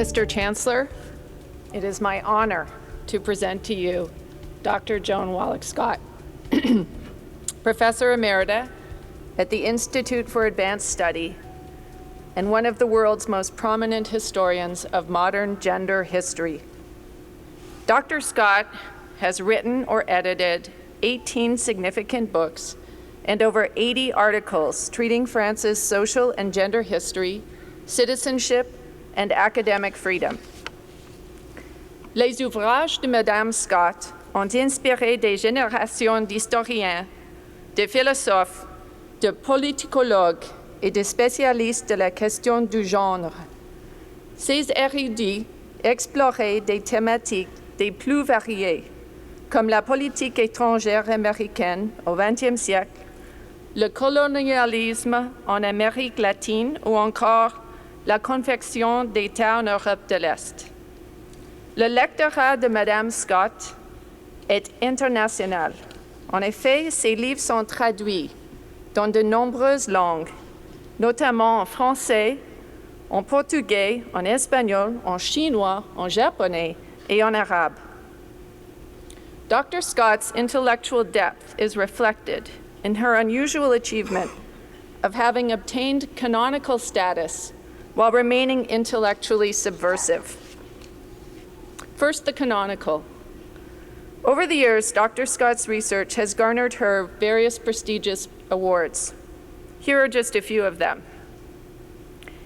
Mr. Chancellor, it is my honor to present to you Dr. Joan Wallach Scott, Professor Emerita at the Institute for Advanced Study and one of the world's most prominent historians of modern gender history. Dr. Scott has written or edited 18 significant books and over 80 articles treating France's social and gender history, citizenship, and academic freedom. Les ouvrages de Madame Scott ont inspiré des générations d'historiens, de philosophes, de politicologues et de spécialistes de la question du genre. Ces érudits exploraient des thématiques des plus variées, comme la politique étrangère américaine au XXe siècle, le colonialisme en Amérique latine ou encore la confection d'États en Europe de l'Est. Le lectorat de Madame Scott est international. En effet, ses livres sont traduits dans de nombreuses langues, notamment en français, en portugais, en espagnol, en chinois, en japonais, et en arabe. Dr. Scott's intellectual depth is reflected in her unusual achievement of having obtained canonical status while remaining intellectually subversive. First, the canonical. Over the years, Dr. Scott's research has garnered her various prestigious awards. Here are just a few of them.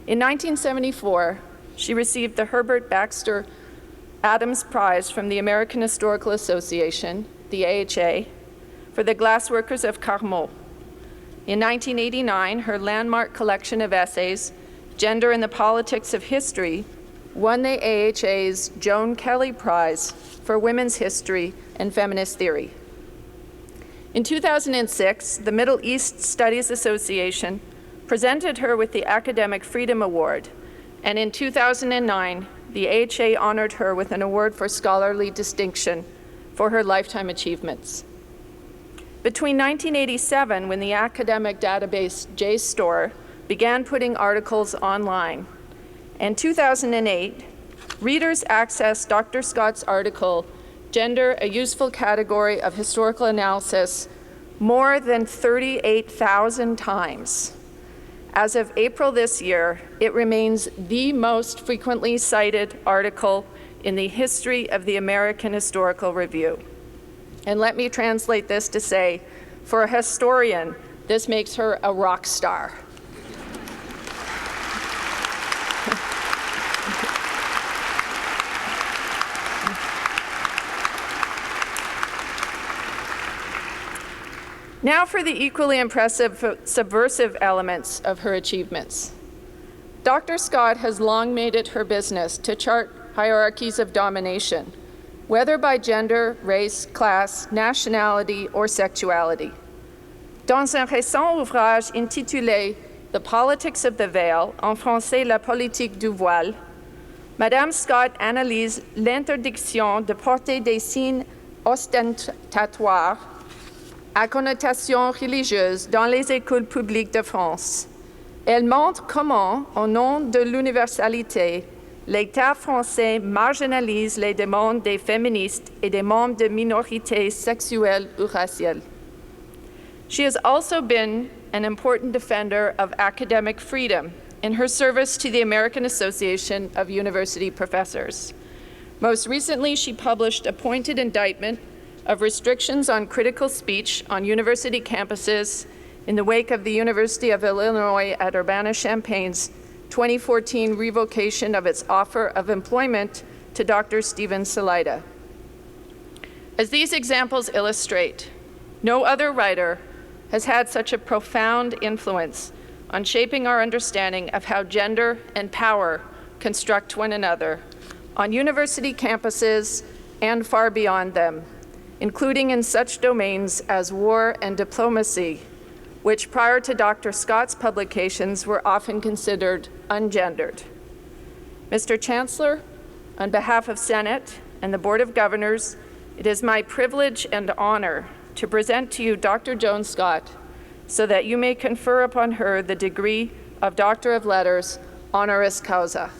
In 1974, she received the Herbert Baxter Adams Prize from the American Historical Association, the AHA, for the Glassworkers of Carmaux. In 1989, her landmark collection of essays, Gender and the Politics of History, won the AHA's Joan Kelly Prize for Women's History and Feminist Theory. In 2006, the Middle East Studies Association presented her with the Academic Freedom Award, and in 2009, the AHA honored her with an award for scholarly distinction for her lifetime achievements. Between 1987, when the academic database JSTOR began putting articles online, and 2008, readers accessed Dr. Scott's article, Gender, a Useful Category of Historical Analysis, more than 38,000 times. As of April this year, it remains the most frequently cited article in the history of the American Historical Review. And let me translate this to say, for a historian, this makes her a rock star. Now for the equally impressive subversive elements of her achievements. Dr. Scott has long made it her business to chart hierarchies of domination, whether by gender, race, class, nationality, or sexuality. Dans un récent ouvrage intitulé The Politics of the Veil, en français La politique du voile, Madame Scott analyse l'interdiction de porter des signes ostentatoires à connotation religieuse dans les écoles publiques de France. Elle montre comment, au nom de l'universalité, l'État français marginalise les demandes des féministes et des membres de minorités sexuelles ou raciales. She has also been an important defender of academic freedom in her service to the American Association of University Professors. Most recently, she published a pointed indictment of restrictions on critical speech on university campuses in the wake of the University of Illinois at Urbana-Champaign's 2014 revocation of its offer of employment to Dr. Steven Salaita. As these examples illustrate, no other writer has had such a profound influence on shaping our understanding of how gender and power construct one another on university campuses and far beyond them, including in such domains as war and diplomacy, which prior to Dr. Scott's publications were often considered ungendered. Mr. Chancellor, on behalf of Senate and the Board of Governors, it is my privilege and honor to present to you Dr. Joan Scott so that you may confer upon her the degree of Doctor of Letters, honoris causa.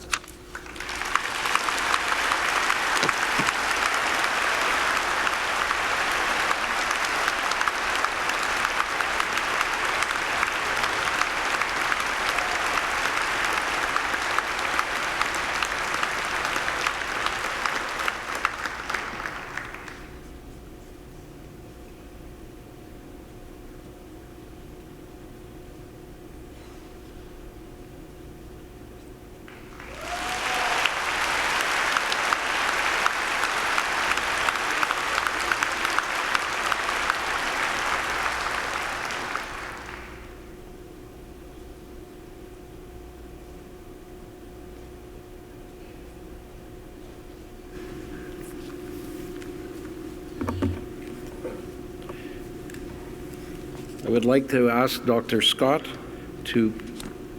I would like to ask Dr. Scott to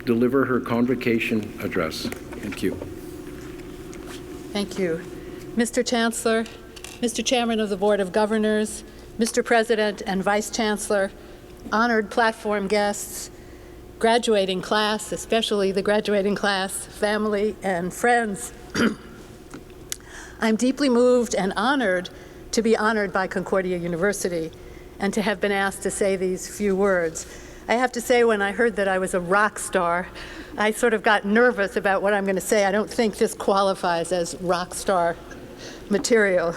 deliver her convocation address. Thank you. Thank you. Mr. Chancellor, Mr. Chairman of the Board of Governors, Mr. President and Vice Chancellor, honored platform guests, graduating class, especially the graduating class, family, and friends. I'm deeply moved and honored to be honored by Concordia University and to have been asked to say these few words. I have to say, when I heard that I was a rock star, I sort of got nervous about what I'm going to say. I don't think this qualifies as rock star material.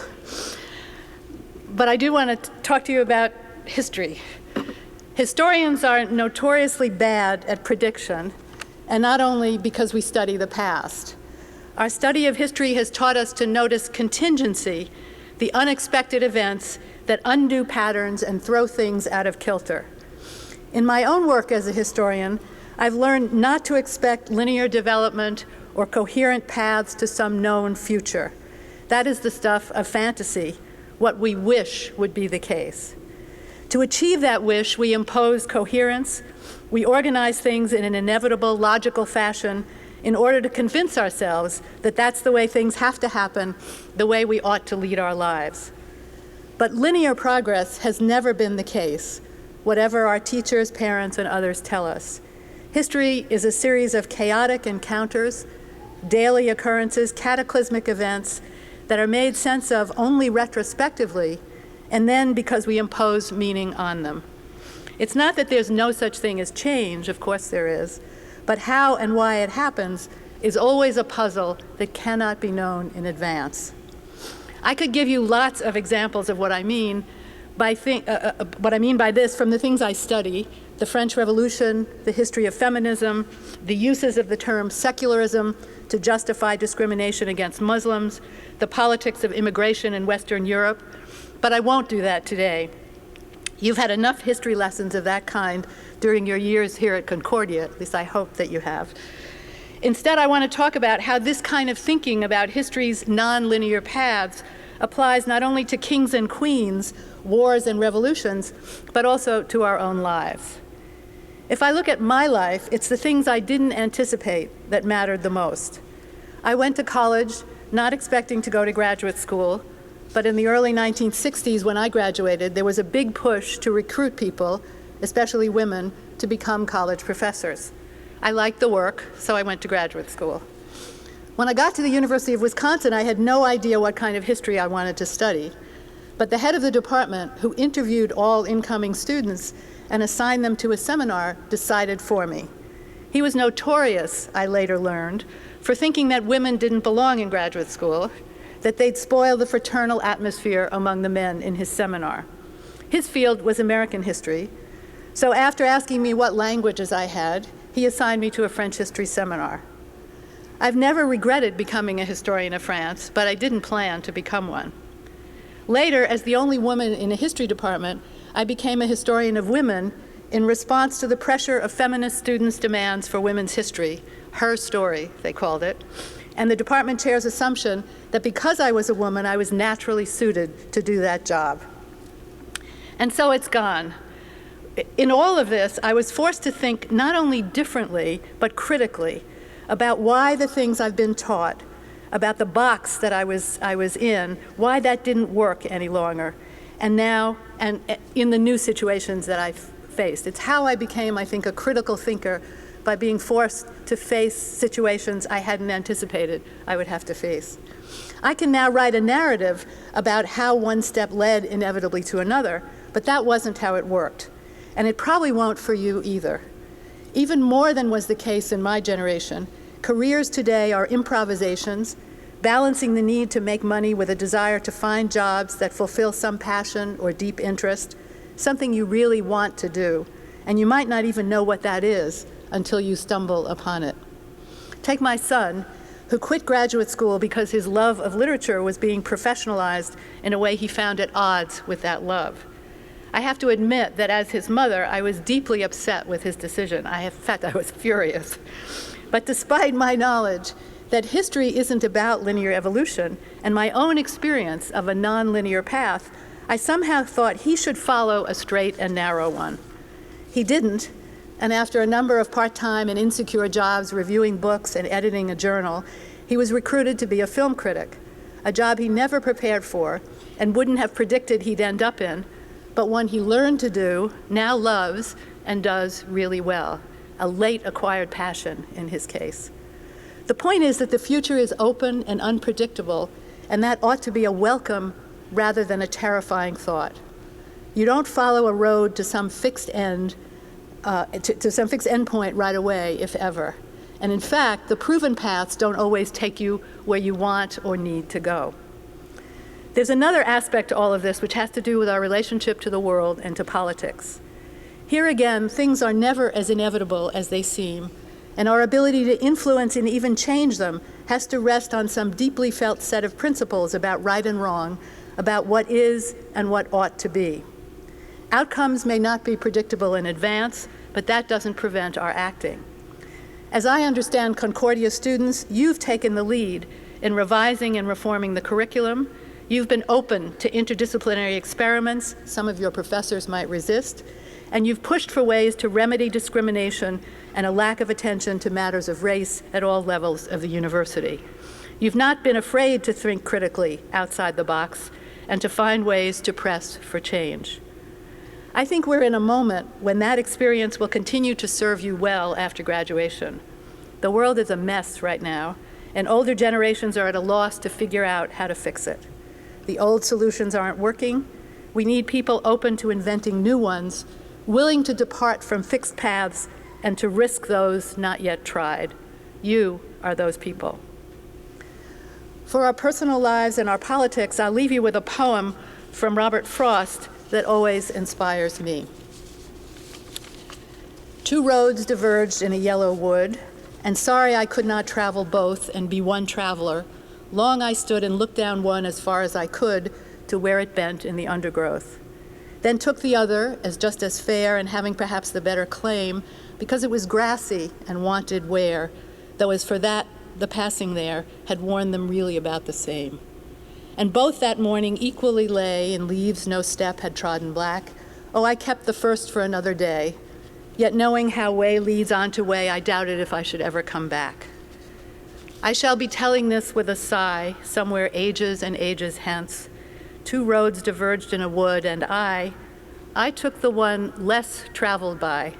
But I do want to talk to you about history. Historians are notoriously bad at prediction, and not only because we study the past. Our study of history has taught us to notice contingency, the unexpected events that undo patterns and throw things out of kilter. In my own work as a historian, I've learned not to expect linear development or coherent paths to some known future. That is the stuff of fantasy, what we wish would be the case. To achieve that wish, we impose coherence, we organize things in an inevitable, logical fashion in order to convince ourselves that that's the way things have to happen, the way we ought to lead our lives. But linear progress has never been the case, whatever our teachers, parents, and others tell us. History is a series of chaotic encounters, daily occurrences, cataclysmic events that are made sense of only retrospectively, and then because we impose meaning on them. It's not that there's no such thing as change, of course there is, but how and why it happens is always a puzzle that cannot be known in advance. I could give you lots of examples of what I mean by this from the things I study: the French Revolution, the history of feminism, the uses of the term secularism to justify discrimination against Muslims, the politics of immigration in Western Europe, but I won't do that today. You've had enough history lessons of that kind during your years here at Concordia, at least I hope that you have. Instead, I want to talk about how this kind of thinking about history's nonlinear paths applies not only to kings and queens, wars and revolutions, but also to our own lives. If I look at my life, it's the things I didn't anticipate that mattered the most. I went to college not expecting to go to graduate school, but in the early 1960s when I graduated, there was a big push to recruit people, especially women, to become college professors. I liked the work, so I went to graduate school. When I got to the University of Wisconsin, I had no idea what kind of history I wanted to study. But the head of the department, who interviewed all incoming students and assigned them to a seminar, decided for me. He was notorious, I later learned, for thinking that women didn't belong in graduate school, that they'd spoil the fraternal atmosphere among the men in his seminar. His field was American history, so after asking me what languages I had, he assigned me to a French history seminar. I've never regretted becoming a historian of France, but I didn't plan to become one. Later, as the only woman in a history department, I became a historian of women in response to the pressure of feminist students' demands for women's history, her story, they called it, and the department chair's assumption that because I was a woman, I was naturally suited to do that job. And so it's gone. In all of this, I was forced to think not only differently, but critically about why the things I've been taught, about the box that I was in, why that didn't work any longer, and now, and in the new situations that I've faced. It's how I became, I think, a critical thinker, by being forced to face situations I hadn't anticipated I would have to face. I can now write a narrative about how one step led inevitably to another, but that wasn't how it worked. And it probably won't for you either. Even more than was the case in my generation, careers today are improvisations, balancing the need to make money with a desire to find jobs that fulfill some passion or deep interest, something you really want to do, and you might not even know what that is until you stumble upon it. Take my son, who quit graduate school because his love of literature was being professionalized in a way he found at odds with that love. I have to admit that as his mother, I was deeply upset with his decision. In fact, I was furious. But despite my knowledge that history isn't about linear evolution and my own experience of a nonlinear path, I somehow thought he should follow a straight and narrow one. He didn't, and after a number of part-time and insecure jobs reviewing books and editing a journal, he was recruited to be a film critic, a job he never prepared for and wouldn't have predicted he'd end up in, but one he learned to do, now loves, and does really well, a late acquired passion in his case. The point is that the future is open and unpredictable, and that ought to be a welcome rather than a terrifying thought. You don't follow a road to some fixed end, to some fixed endpoint right away, if ever. And in fact, the proven paths don't always take you where you want or need to go. There's another aspect to all of this which has to do with our relationship to the world and to politics. Here again, things are never as inevitable as they seem, and our ability to influence and even change them has to rest on some deeply felt set of principles about right and wrong, about what is and what ought to be. Outcomes may not be predictable in advance, but that doesn't prevent our acting. As I understand Concordia students, you've taken the lead in revising and reforming the curriculum. You've been open to interdisciplinary experiments some of your professors might resist, and you've pushed for ways to remedy discrimination and a lack of attention to matters of race at all levels of the university. You've not been afraid to think critically outside the box and to find ways to press for change. I think we're in a moment when that experience will continue to serve you well after graduation. The world is a mess right now, and older generations are at a loss to figure out how to fix it. The old solutions aren't working. We need people open to inventing new ones, willing to depart from fixed paths and to risk those not yet tried. You are those people. For our personal lives and our politics, I'll leave you with a poem from Robert Frost that always inspires me. Two roads diverged in a yellow wood, and sorry I could not travel both and be one traveler. Long I stood and looked down one as far as I could to where it bent in the undergrowth. Then took the other as just as fair and having perhaps the better claim, because it was grassy and wanted wear, though as for that, the passing there had warned them really about the same. And both that morning equally lay in leaves no step had trodden black. Oh, I kept the first for another day, yet knowing how way leads on to way, I doubted if I should ever come back. I shall be telling this with a sigh, somewhere ages and ages hence. Two roads diverged in a wood, and I took the one less traveled by,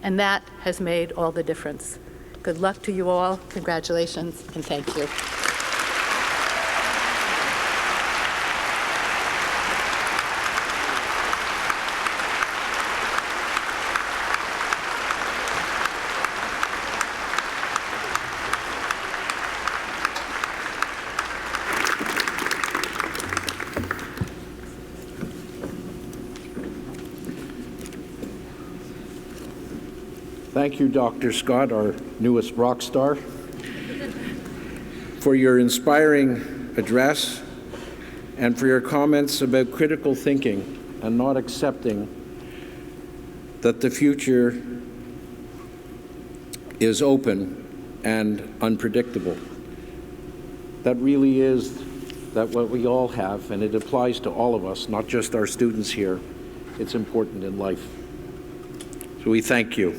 and that has made all the difference. Good luck to you all. Congratulations, and thank you. Thank you, Dr. Scott, our newest rock star, for your inspiring address and for your comments about critical thinking and not accepting that the future is open and unpredictable. That really is what we all have, and it applies to all of us, not just our students here. It's important in life. So we thank you.